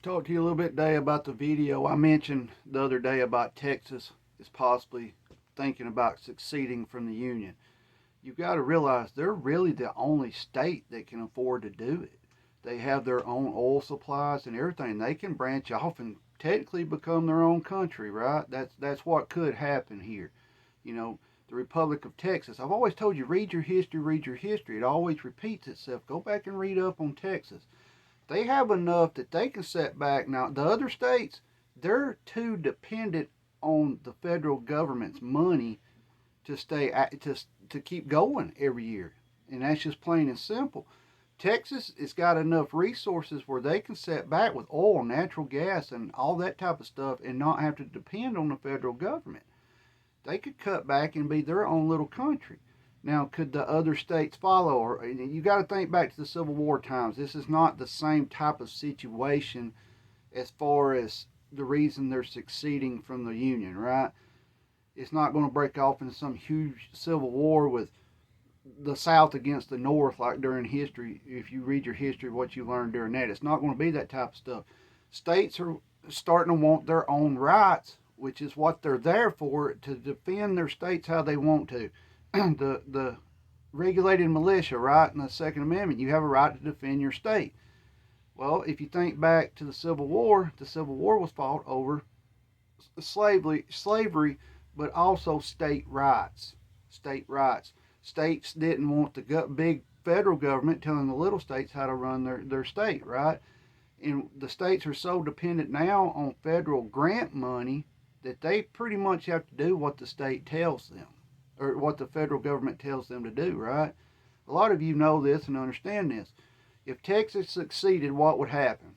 Talk to you a little bit today about the video I mentioned the other day about Texas is possibly thinking about seceding from the Union. You've got to realize they're really the only state that can afford to do it. They have their own oil supplies and everything. They can branch off and technically become their own country, right? That's what could happen here. You know, the Republic of Texas. I've always told you, read your history, read your history. It always repeats itself. Go back and read up on Texas. They have enough that they can set back. Now, the other states, they're too dependent on the federal government's money to stay to keep going every year, and that's just plain and simple. Texas has got enough resources where they can set back with oil, natural gas, and all that type of stuff, and not have to depend on the federal government. They could cut back and be their own little country. Now, could the other states follow? Or you got to think back to the Civil War times. This is not the same type of situation as far as the reason they're seceding from the Union, right? It's not going to break off into some huge civil war with the South against the North like during history. If you read your history, what you learned during that, it's not going to be that type of stuff. States are starting to want their own rights, which is what they're there for, to defend their states how they want to. The regulated militia, right, in the Second Amendment, you have a right to defend your state. Well, if you think back to the Civil War was fought over slavery, but also state rights. State rights. States didn't want the big federal government telling the little states how to run their state, right? And the states are so dependent now on federal grant money that they pretty much have to do what the state tells them, or what the federal government tells them to do, right? A lot of you know this and understand this. If Texas succeeded, what would happen?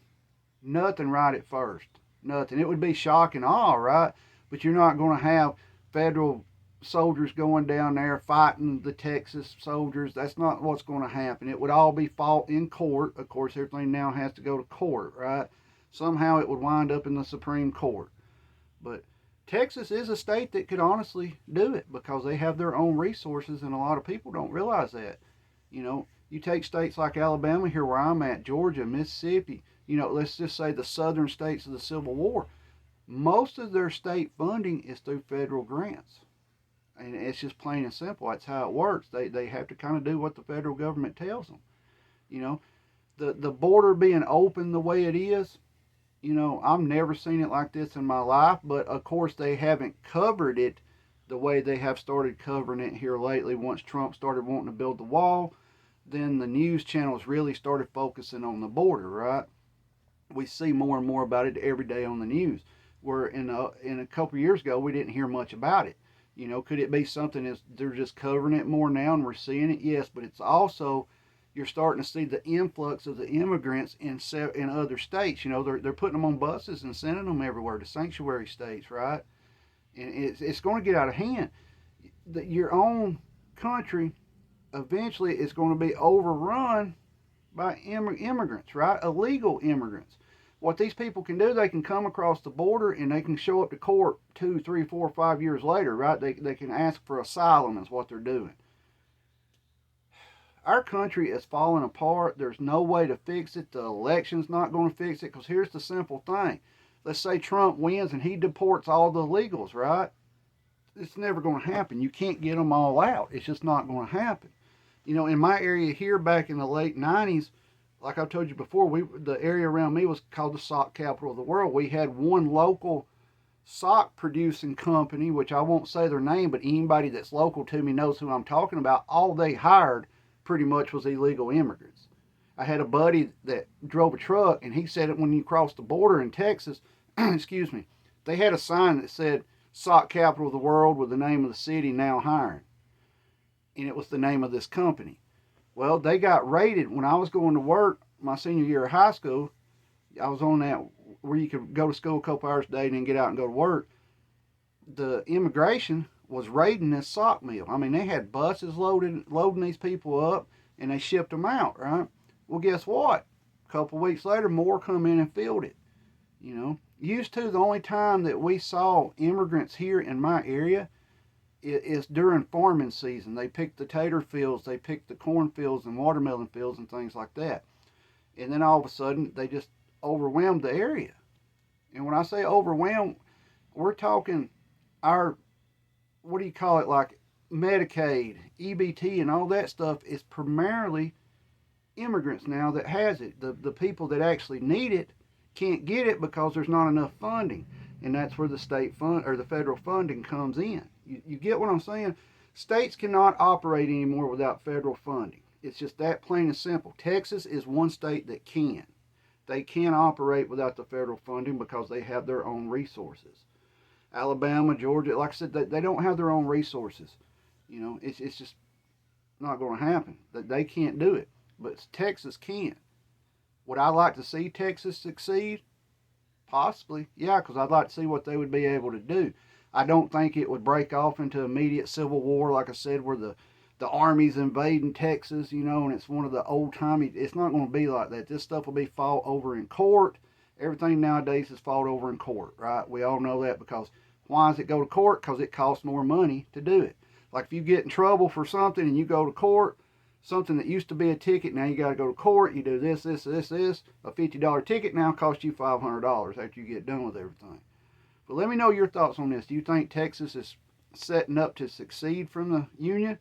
Nothing right at first. Nothing. It would be shock and awe, right? But you're not going to have federal soldiers going down there fighting the Texas soldiers. That's not what's going to happen. It would all be fought in court. Of course, everything now has to go to court, right? Somehow it would wind up in the Supreme Court. But Texas is a state that could honestly do it because they have their own resources, and a lot of people don't realize that. You know, you take states like Alabama here where I'm at, Georgia, Mississippi, let's just say the southern states of the Civil War. Most of their state funding is through federal grants. And it's just plain and simple. That's how it works. They have to kind of do what the federal government tells them. You know, the border being open the way it is, I've never seen it like this in my life. But of course, they haven't covered it the way they have started covering it here lately. Once Trump started wanting to build the wall, then the news channels really started focusing on the border, right? We see more and more about it every day on the news. Where in a couple of years ago, we didn't hear much about it. Could it be something that they're just covering it more now and we're seeing it? Yes, but it's also you're starting to see the influx of the immigrants in other states. They're putting them on buses and sending them everywhere to sanctuary states, right? And it's going to get out of hand. Your own country eventually is going to be overrun by immigrants, right? Illegal immigrants. What these people can do, they can come across the border and they can show up to court 2, 3, 4, 5 years later, right? They can ask for asylum, is what they're doing. Our country is falling apart. There's no way to fix it. The election's not going to fix it because here's the simple thing. Let's say Trump wins and he deports all the illegals, right? It's never going to happen. You can't get them all out. It's just not going to happen. In my area here back in the late 90s, like I told you before, the area around me was called the sock capital of the world. We had one local sock producing company, which I won't say their name, but anybody that's local to me knows who I'm talking about. All they hired pretty much was illegal immigrants. I had a buddy that drove a truck, and he said that when you cross the border in Texas, excuse me, they had a sign that said sock capital of the world with the name of the city now hiring. And it was the name of this company. Well, they got raided when I was going to work my senior year of high school. I was on that where you could go to school a couple hours a day and then get out and go to work. The immigration was raiding this sock mill. I mean, they had buses loading these people up, and they shipped them out, right? Well, guess what? A couple of weeks later, more come in and filled it. Used to the only time that we saw immigrants here in my area is during farming season. They picked the tater fields, they picked the corn fields and watermelon fields and things like that. And then all of a sudden, they just overwhelmed the area. And when I say overwhelmed, we're talking our, what do you call it, like Medicaid, EBT, and all that stuff is primarily immigrants now that has it. The people that actually need it can't get it because there's not enough funding. And that's where the state fund or the federal funding comes in. You get what I'm saying? States cannot operate anymore without federal funding. It's just that plain and simple. Texas is one state that can. They can operate without the federal funding because they have their own resources. Alabama, Georgia, like I said, they don't have their own resources. You know, it's just not going to happen. They can't do it. But Texas can. Would I like to see Texas succeed? Possibly, yeah, because I'd like to see what they would be able to do. I don't think it would break off into immediate civil war, like I said, where the army's invading Texas, you know, and it's one of the old timey. It's not going to be like that. This stuff will be fought over in court. Everything nowadays is fought over in court, right? We all know that because why does it go to court? Because it costs more money to do it. Like if you get in trouble for something and you go to court, something that used to be a ticket, now you got to go to court. You do this. A $50 ticket now costs you $500 after you get done with everything. But let me know your thoughts on this. Do you think Texas is setting up to succeed from the Union?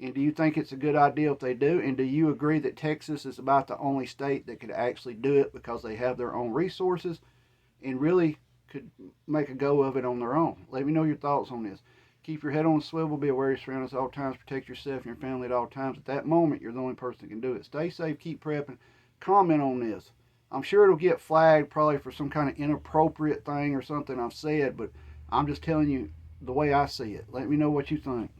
And do you think it's a good idea if they do? And do you agree that Texas is about the only state that could actually do it because they have their own resources and really could make a go of it on their own? Let me know your thoughts on this. Keep your head on a swivel. Be aware of your surroundings at all times. Protect yourself and your family at all times. At that moment, you're the only person that can do it. Stay safe. Keep prepping. Comment on this. I'm sure it'll get flagged probably for some kind of inappropriate thing or something I've said, but I'm just telling you the way I see it. Let me know what you think.